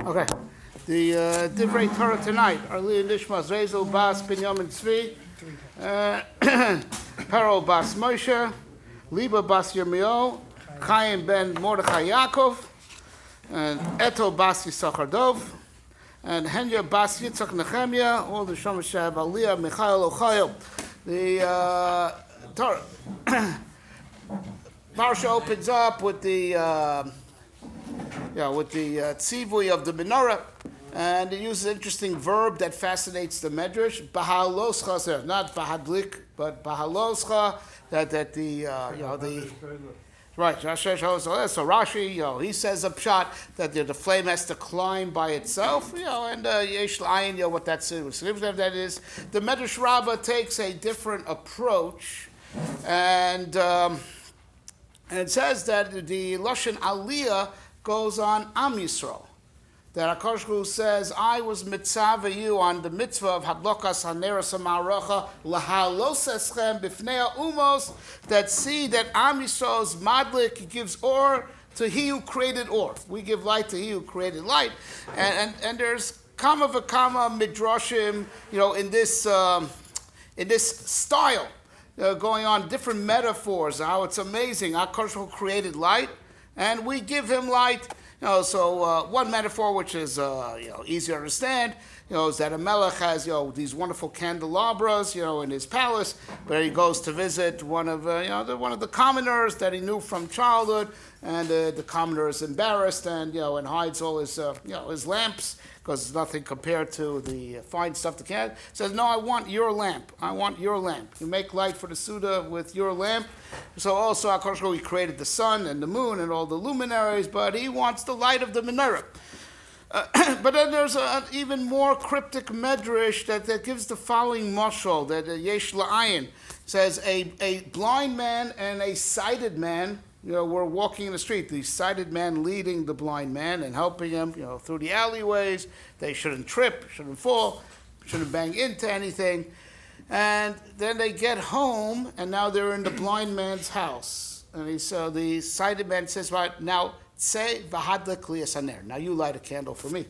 Okay. The Divrei Torah tonight are Li Nishmas Rezel Bas Binyamin Tzvi, Paro Bas Moshe, Liba Bas Yirmiyahu, Chaim ben Mordechai Yaakov, and Eto Bas Yisachar Dov, and Henya Bas Yitzchak Nechemia, all the Shomashab Aliyah, Michael Ochayel. The Torah. Parsha opens up with the tzivui of the menorah, and it uses an interesting verb that fascinates the medrash. Bhaaloscha, not bahadlik, but Bhaaloscha. That the right. So Rashi, he says up shot that the flame has to climb by itself, and yesh l'ayin, what that significance of that is. The Medrash Rabbah takes a different approach, and it says that the Lashon Aliyah goes on Am Yisrael. That HaKadosh Baruch Hu says, I was mitzvah you on the mitzvah of Hadlokas HaNeros HaMa'aracha Lahalos Eschem B'fnei Umos, that see that Am Yisrael's madlik gives or to he who created or. We give light to he who created light. And there's kama v'kama midrashim, in this style, going on different metaphors, how it's amazing. HaKadosh Baruch Hu created light, and we give him light. So one metaphor which is easy to understand, is that a melech has these wonderful candelabras, in his palace, but he goes to visit one of the commoners that he knew from childhood, and the commoner is embarrassed and hides all his lamps, because it's nothing compared to the fine stuff the cat says, no, I want your lamp. I want your lamp. You make light for the Suda with your lamp. So also, HaKadosh Baruch Hu, he created the sun and the moon and all the luminaries, but he wants the light of the menorah. But then there's an even more cryptic medrash that gives the following mashal, that yesh la'ayin says a blind man and a sighted man, we're walking in the street, the sighted man leading the blind man and helping him, through the alleyways. They shouldn't trip, shouldn't fall, shouldn't bang into anything. And then they get home, and now they're in the blind man's house. And so the sighted man says, right, now say v'hadlik li haner. Now you light a candle for me.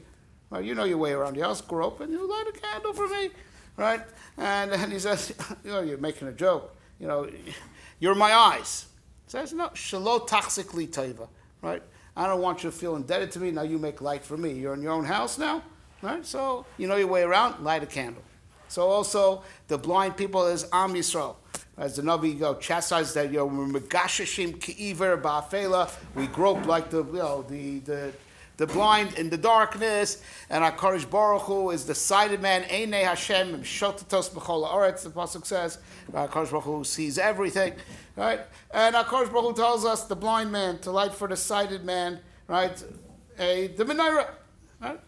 Well, you know your way around the house, grope, and you light a candle for me, right? And then he says, you're making a joke. You're my eyes. Says, no, shelo tachzik li taiva, right? I don't want you to feel indebted to me. Now you make light for me. You're in your own house now, right? So you know your way around, light a candle. So also, the blind people is Am Yisrael. As the Navi chastises that, we're megashashim ki'iver ba'afela. We grope like the blind in the darkness, and HaKadosh Baruch Hu is the sighted man. Einei Hashem shotatos b'chol haaretz, the pasuk says. HaKadosh Baruch Hu sees everything, right? And HaKadosh Baruch Hu tells us, the blind man, to light for the sighted man, right? The menorah, right?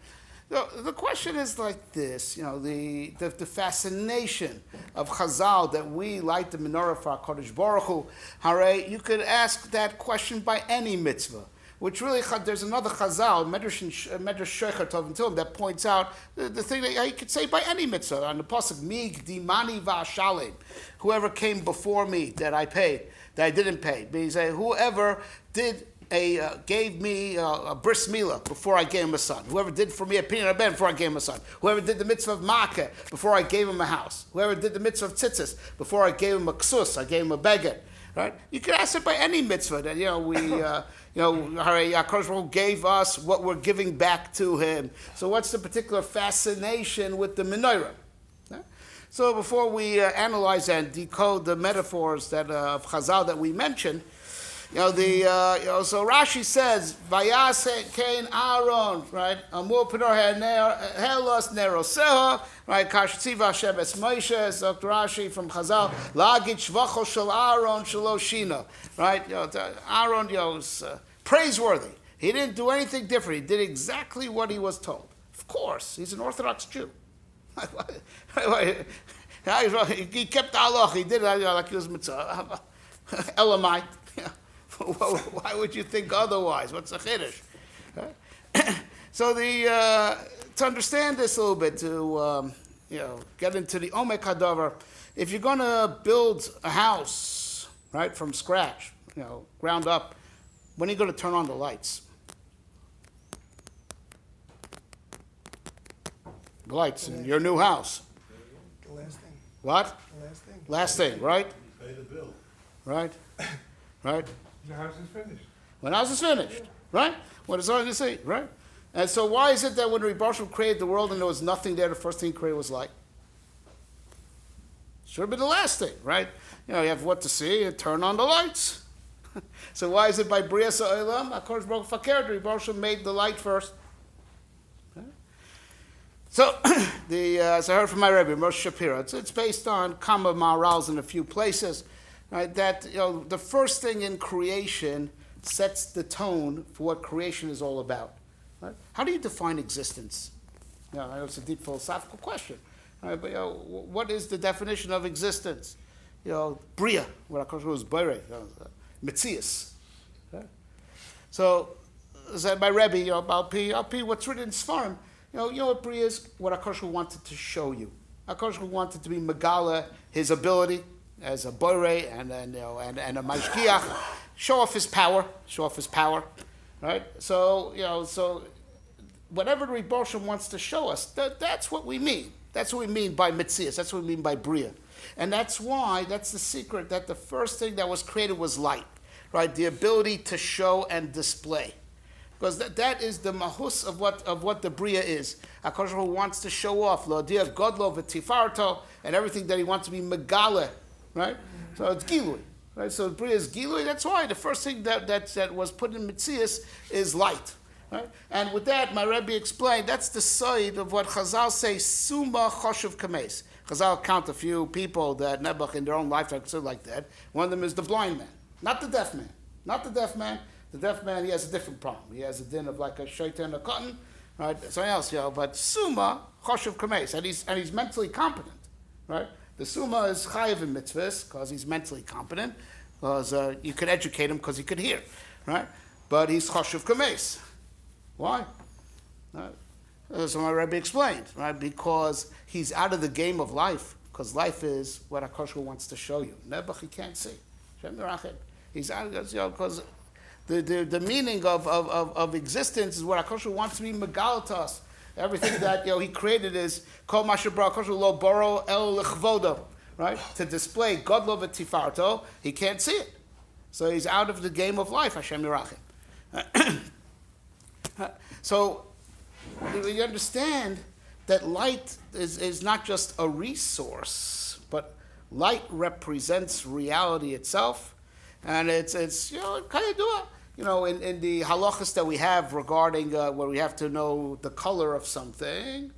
So the question is like this, the fascination of Chazal that we light the menorah for HaKadosh Baruch Hu. Hare, you could ask that question by any mitzvah. Which really, there's another Chazal, Medrash Shecher Tov and Tilm, that points out the thing that you could say by any mitzvah. On the pasuk, Mig dimani va'ashalim, whoever came before me that I didn't pay. But he said, whoever gave me a bris milah before I gave him a son. Whoever did for me a pinyan ben before I gave him a son. Whoever did the mitzvah of makeh before I gave him a house. Whoever did the mitzvah of tzitzis before I gave him a ksus, I gave him a beged. Right? You could ask it by any mitzvah that HaKadosh Baruch Hu gave us what we're giving back to him. So what's the particular fascination with the menorah? So before we analyze and decode the metaphors that of Chazal that we mentioned, so Rashi says, Vayase Kain Aaron, right? Amur Penor Helos Neroseha, right? Kashtziva Hashem Es Moshe, Dr. Rashi from Chazal, Lagit Shvacho Shel Aaron Shaloshina, right? Aaron is praiseworthy. He didn't do anything different. He did exactly what he was told. Of course, he's an Orthodox Jew. He kept the halach. He did it like he was mitzvah. Elamite. Why would you think otherwise? What's the chiddush? So to understand this a little bit, to get into the omek hadavar, if you're going to build a house, right, from scratch, ground up, when are you going to turn on the lights? The lights in your new house. The last thing. What? The last thing. Last thing, right? Pay the bill. Right? Right? The house is finished. When the house is finished, right? What is all you see, right? And so why is it that when Rebbe Shem created the world and there was nothing there, the first thing he created was light? Should have been the last thing, right? You have what to see, and turn on the lights. So why is it by Brias Ha'olam, HaKadosh Baruch Hu Faker, Rebbe Shem made the light first? Okay. So, as I heard from my Rebbe, Moshe Shapiro, it's based on Kama Maharals in a few places, right? That the first thing in creation sets the tone for what creation is all about. Right? How do you define existence? I know it's a deep philosophical question. Right? But what is the definition of existence? Bria, what HaKadosh Baruch Hu is Borei, Metzias. Right? So, said my Rebbe, about what's written in Sfarim, what Bria is? What HaKadosh Baruch Hu wanted to show you. HaKadosh Baruch Hu wanted to be Megala, his ability as a Borei and a Mashgiach, show off his power, right? So whatever the Rebbe Shem wants to show us, that's what we mean. That's what we mean by Metzias. That's what we mean by Bria. And that's the secret, that the first thing that was created was light, right? The ability to show and display. Because that is the mahus of what the Bria is. HaKadosh Baruch Hu wants to show off, L'odia Godlo v'tifarto, and everything that he wants to be Megale, right? So it's Gilui. Right, so Bria is Gilui. That's why the first thing that was put in Metzias is light. Right? And with that, my Rebbe explained that's the side of what Chazal say, Suma Choshev Kames. Chazal count a few people that Nebuch in their own lifetime considered like that. One of them is the blind man, not the deaf man. Not the deaf man. The deaf man, he has a different problem. He has a din of like a shaitan, a cotton, right? Something else, But Suma Choshev Kames, and he's mentally competent, right? The Suma is chayiv in mitzvahs because he's mentally competent, because you could educate him because he could hear, right? But he's choshev kames. Why? So my Rebbe explained, right? Because he's out of the game of life, because life is what HaKadosh Baruch Hu wants to show you. Nebuch he can't see. He's out because the meaning of existence is what HaKadosh Baruch Hu wants to be megal to us. Everything that he created is kol mashabra HaKadosh Lo boro el lechvodo, right? To display Godlo v'tifarto, he can't see it, so he's out of the game of life. Hashem Yerachim. So you understand that light is not just a resource, but light represents reality itself, and it's kind of do it. In the halachas that we have regarding where we have to know the color of something,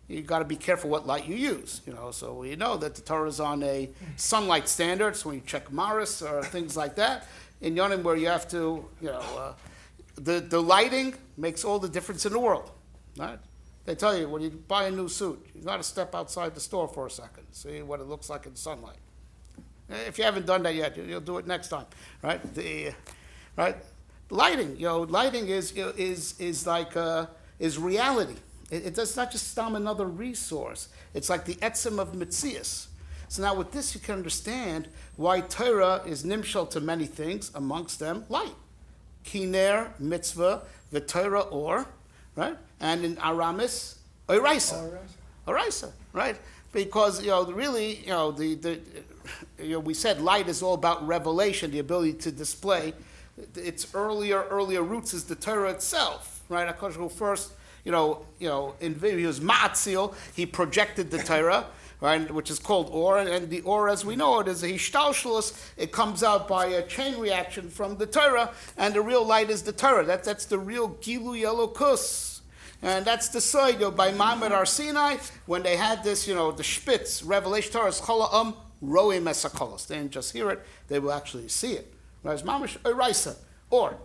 you got to be careful what light you use. So we know that the Torah is on a sunlight standard. So when you check Maris or things like that, in Yonim where you have to, the lighting makes all the difference in the world, right? They tell you when you buy a new suit, you got to step outside the store for a second, see what it looks like in sunlight. If you haven't done that yet, you'll do it next time, right? Lighting, lighting is reality. It's not just another resource. It's like the etzem of Metzias. So now with this you can understand why Torah is nimshal to many things, amongst them light. Kiner, mitzvah, the Torah or, right? And in Aramis, Oraisa. Oraisa, right? Because, really, we said light is all about revelation, the ability to display. Its earlier roots is the Torah itself, right? HaKadosh Baruch Hu first, he was ma'atzil, he projected the Torah, right, which is called or, and the or, as we know it, is a hishtalshlus. It comes out by a chain reaction from the Torah, and the real light is the Torah. That's the real Gilu Elokus. And that's the side, by Ma'amad Ar Sinai, when they had this, the Spitz, Revelation Torah, is Chola'am Roim Esakolos. They didn't just hear it, they will actually see it. Right? Mamash Oraisa, or.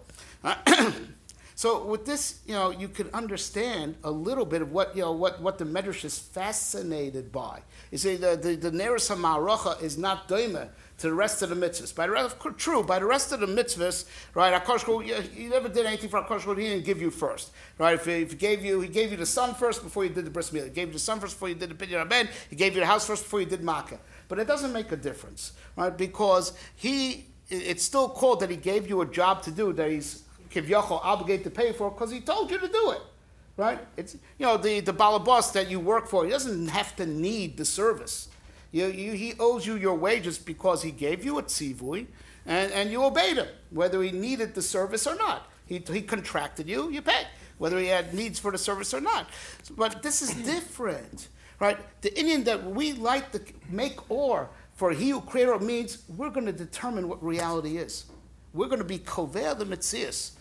So with this, you can understand a little bit of what the Medrash is fascinated by. You see, the Neres HaMa'arocha is not doime to the rest of the mitzvahs. By the rest of the mitzvahs, right? HaKadosh Baruch Hu, he never did anything for HaKadosh Baruch Hu. He didn't give you first, right? If he gave you the son first before you did the bris milah. He gave you the son first before you did the pinyan aben. He gave you the house first before you did makkah. But it doesn't make a difference, right? Because it's still called that he gave you a job to do that he's kivyachol obligated to pay for because he told you to do it, right? It's the Bhaaloscha that you work for. He doesn't have to need the service. He owes you your wages because he gave you a tzivui, and you obeyed him, whether he needed the service or not. He contracted you, you pay, whether he had needs for the service or not. But this is different, right? The Indian that we like to make or for he who created means we're going to determine what reality is. We're going to be kovea the mitzias.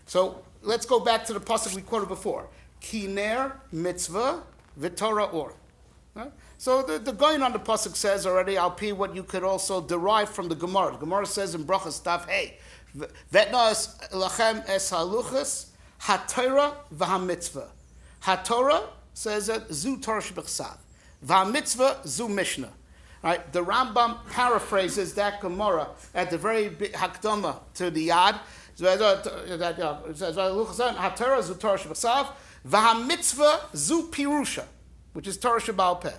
So let's go back to the pasuk we quoted before. Kiner mitzvah v'torah or. Right? So the going on the pasuk says already, I'll pee what you could also derive from the Gemara. The Gemara says in Brachas Tav Hey, Vetnas lachem es haluchas haTorah v'hamitzvah. HaTorah says that zu Torah shebechsav, v'hamitzvah zu Mishnah. Right? The Rambam paraphrases that Gemara at the very hakdama to the Yad. It says HaTorah zu Torah shebechsav, v'hamitzvah zu Pirusha, which is Torah Sheba'al Peh.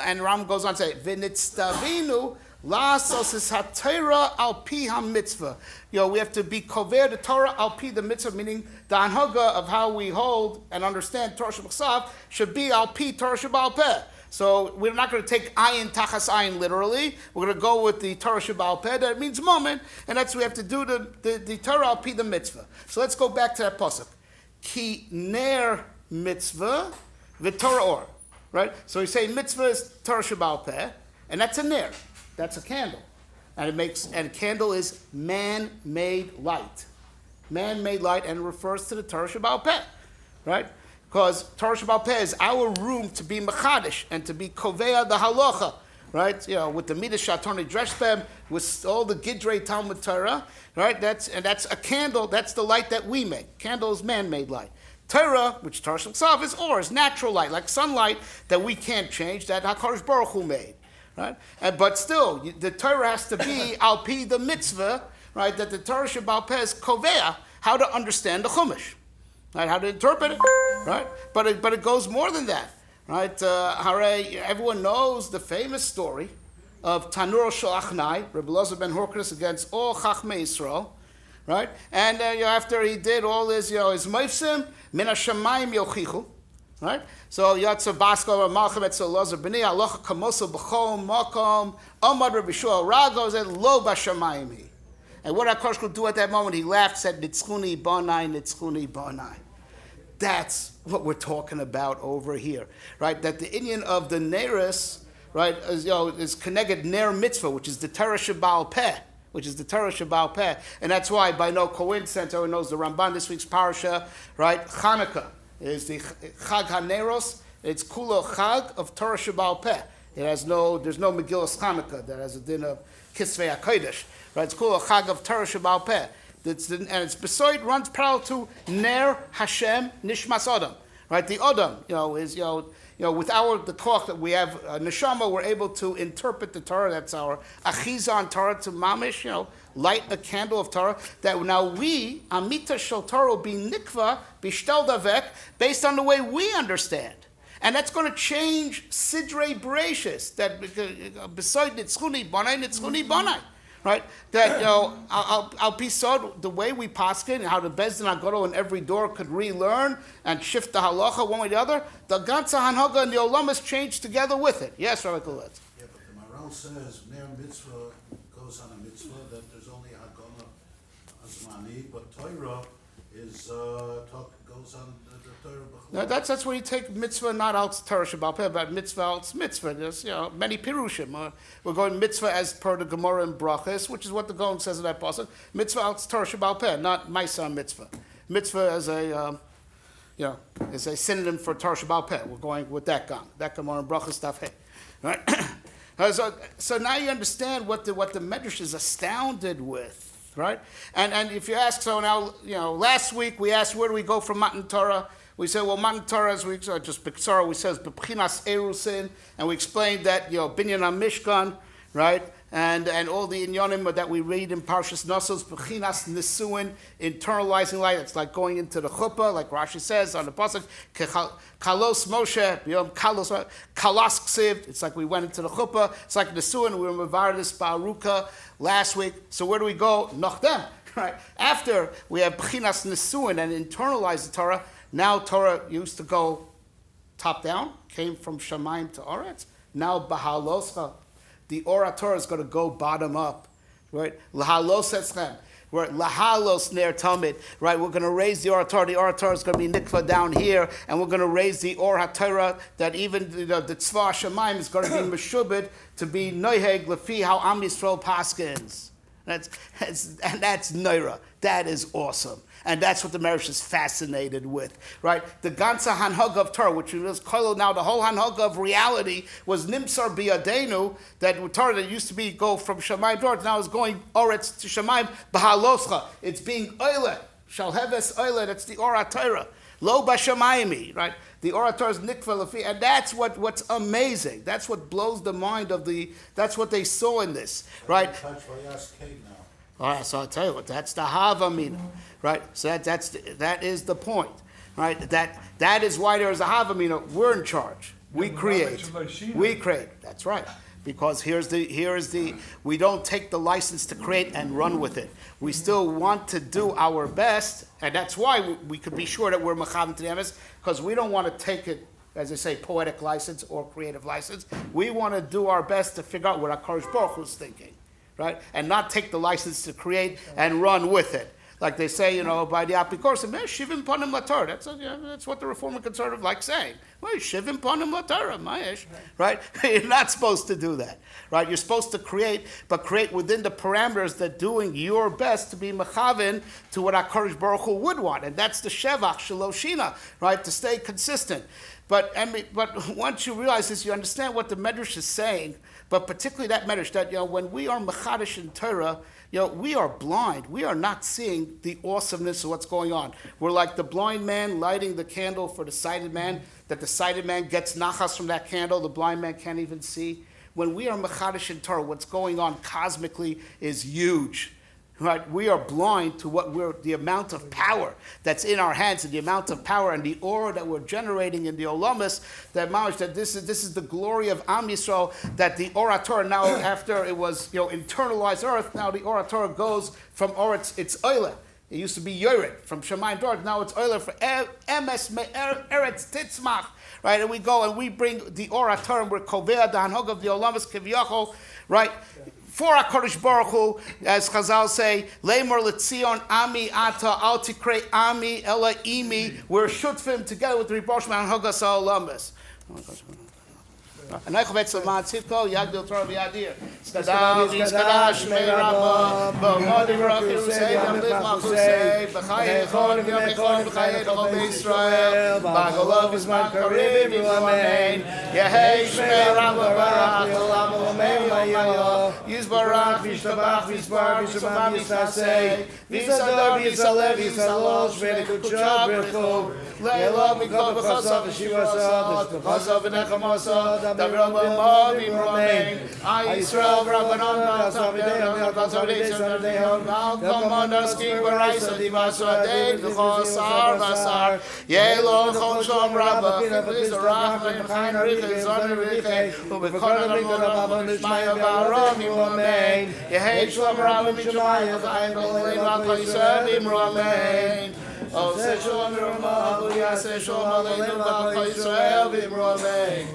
And Ram goes on to say, V'nitztavinu la'asos es haTorah al pi ha-mitzvah. We have to be kover the Torah al pi the mitzvah, meaning the anhaga of how we hold and understand Torah Sheba'al should be al pi Torah Sheba'al Peh. So we're not going to take ayin tachas ayin literally. We're going to go with the Torah Sheba'al Peh. That means moment, and that's we have to do the Torah al pi the mitzvah. So let's go back to that pasuk. Ki ner mitzvah v'torah or. Right? So we say mitzvah is Torah Sheba'al Peh, and that's a ner. That's a candle. And candle is man-made light. Man-made light, and it refers to the Torah Sheba'al Peh. Right? Because Torah Sheba'al Peh is our room to be mechadish and to be koveya the halacha. Right? With the midas shatorni dreshbem, with all the gidrei Talmud Torah. Right? That's a candle. That's the light that we make. Candle is man-made light. Torah, which Torah Sheba'al Peh is natural light, like sunlight that we can't change, that HaKadosh Baruch Hu made, right? But still, the Torah has to be al pi the mitzvah, right? That the Torah Sheba'al Peh is koveya, how to understand the Chumash, right? How to interpret it, right? But it goes more than that, right? Everyone knows the famous story of Tanur Shalachnai, Rebbe Elazar ben Horkris against all Chachmei Yisrael. Right? And after he did all his moifsim, min hashamayim yochichu. Right? So Yatzav Basko Malchem Etzel Elazar B'nai Alocha Kamoso B'chol Makom Amad Rabbi Shua Rago said Lo B'Shamayim He. And what HaKadosh could do at that moment, he laughed, said Nitzchuni Bonai, Nitzchuni Bonai. That's what we're talking about over here, right? That the Indian of the Neris, right, is connected Ner Mitzvah, which is the Torah Sheba'al Peh. Which is the Torah Sheba'al Peh. And that's why, by no coincidence, everyone knows the Ramban, this week's parasha, right? Chanukah is the Chag HaNeros. It's Kula Chag of Torah Sheba'al Peh. There's no Megillas Chanukah that has a din of Kisvei HaKodesh. Right? It's Kula Chag of Torah Sheba'al Peh. And its besoid runs parallel to Ner Hashem Nishmas Odom. Right? The Odom, is, with the talk that we have, neshama, we're able to interpret the Torah. That's our achiza on Torah to mamish, light a candle of Torah. That now we, amita shel Torah, will be nikva, bishtel davek, based on the way we understand. And that's going to change sidrei bereshis, that beside nitzchuni bonai. Right? That, I'll be so the way we paskin, and how the Bezdin Agodo in every door could relearn and shift the halacha one way or the other, the Ganza Hanhaga and the Olamas changed together with it. Yes, Rabbi Kuletz. Yeah, but the Maral says, Ner Mitzvah goes on a mitzvah, that there's only Hagana Azmani, but Torah is, goes on the Torah B'chol. Now that's where you take mitzvah not out Torah Sheba'al Peh, but mitzvah out mitzvah. There's many pirushim. We're going mitzvah as per the Gemara in Brachas, which is what the Gaon says in that passage. Mitzvah out Torah Sheba'al Peh, not Maisa mitzvah. Mitzvah as is a synonym for Torah Sheba'al Peh. We're going with that Gaon. That Gemara in Brachas stuff. Hey, right. So now you understand what the Medrash is astounded with. Right? And if you ask, so now, last week we asked, where do we go from Matan Torah? We said, well, Matan Torah, as we just B'Ktsara, we says, B'Pchinas Erusin, and we explained that, Binyan HaMishkan, right? And all the inyanim that we read in Parshas Nasos, B'Chinas Nisuin, internalizing light. It's like going into the chuppah, like Rashi says on the pasuk, Kalos Moshe, Kalos Ksiv. It's like we went into the chuppah. It's like Nisuin. We were Mavardis Ba'aruka last week. So where do we go? Nachdem, right? After we have B'Chinas Nisuin and internalize the Torah, Now Torah used to go top down, came from Shamayim to Oretz. Now Bhaaloscha, the Ora Torah is going to go bottom up, right? Lahalos eschem, right? Lahalos ner tamid, right? We're going to raise the Ora Torah. The Ora Torah is going to be nikva down here, and we're going to raise the Ora Torah that even the Tzva Shamayim is going to be meshubed to be noiheg lefi how Am Yisrael paskins. That's Neira. That is awesome. And that's what the Medrash is fascinated with, right? The Ganza Hanhag of Torah, which was called now the whole Hanhag of reality, was Nimsar Biyadenu, that Torah that used to be go from Shamayim to Oretz, now is going Oretz to Shamayim, B'haloscha. It's being Oile, Shalheves Oile, that's the Ora Torah. Lo Bashamayimi, right? The Ora Torah is Nikva Lefi, and that's what's amazing. That's what blows the mind of that's what they saw in this, right? All right, so I'll tell you what, that's the Havamina, right? So that is the point, right? That is why there is a Havamina. We're in charge. We create. That's right. Because here is the we don't take the license to create and run with it. We still want to do our best, and that's why we could be sure that we're Mechavan to the Emes, because we don't want to take it, as I say, poetic license or creative license. We want to do our best to figure out what HaKadosh Baruch Hu is thinking. Right? And not take the license to create and run with it. Like they say, by the Apikoros, Shivim Panim Latorah. That's what the Reform and Conservative like saying. Well, Shivim Panim Latorah, Mayesh. Right? You're not supposed to do that. Right? You're supposed to create, but create within the parameters that doing your best to be Mechavin to what HaKadosh Baruch Hu would want. And that's the Shevach, Shaloshina, right? To stay consistent. But once you realize this, you understand what the Medrash is saying. But particularly that Medrash, that when we are mechadish in Torah, we are blind. We are not seeing the awesomeness of what's going on. We're like the blind man lighting the candle for the sighted man, that the sighted man gets nachas from that candle, the blind man can't even see. When we are mechadish in Torah, what's going on cosmically is huge. Right? We are blind to the amount of power that's in our hands, and the amount of power and the aura that we're generating in the Olamas, that this is the glory of Am Yisrael, that the Ora Torah now, after it was internalized earth, now the Ora Torah goes from Oretz, it's Oile. It used to be Yored, from Shemayim to Oretz, now it's Oile for Emes Eretz Titzmach. Right? And we go and we bring the Ora Torah, we're Kovea, the Hanhog of the Olamas, Kiviyachol, right? For HaKadosh Baruch Hu, as Chazal say, Leimor Letzion Ami Ata Al Tikrei Ami Ela Imi. We're shutfim together with the Ribosh Man Hogas Olamas. Anay Chovetz Laman Tzivko Yagdil Torah V'Yadir. Skadav Yiskadav Shmei Rabba B'Modi Baruch Yerusei Yamlich Machusei B'Chaye Echon V'Yom B'Chaye D'Chol B'Yisrael B'Golov V'Zman Karev V'Amein Yehei Shmei Rabba Barach L'Olam L'Omein L'Mayo Yizbarach V'Yishtabach V'Yizbar V'Yishtabach V'Yisasei V'Yisador V'Yisalev V'Yisalosh V'Yikutshav V'Yikuv Le'elo Mikol V'Chosov V'Shivasov V'Chosov V'Nechamosov Davrov V'Movim Romein Yisrael Rabbanon V'Zavidei V'Zavidei Malcolm King B'Raisa Divasradei V'Chosar V'Asar Yelo Chol Shom Rabba V'Zorach V'Chayin Riche Zon Riche U'B'Konan V'Konan V'Shmaya V'Arom Romein Yehei Shlom Rabba V'Shmaya V'Chayin V'Lein V'Chol Yisrael Romein Oh, say Shalom Rama, Yaseh Shalom Aleinu V'Chol Yisrael Romein.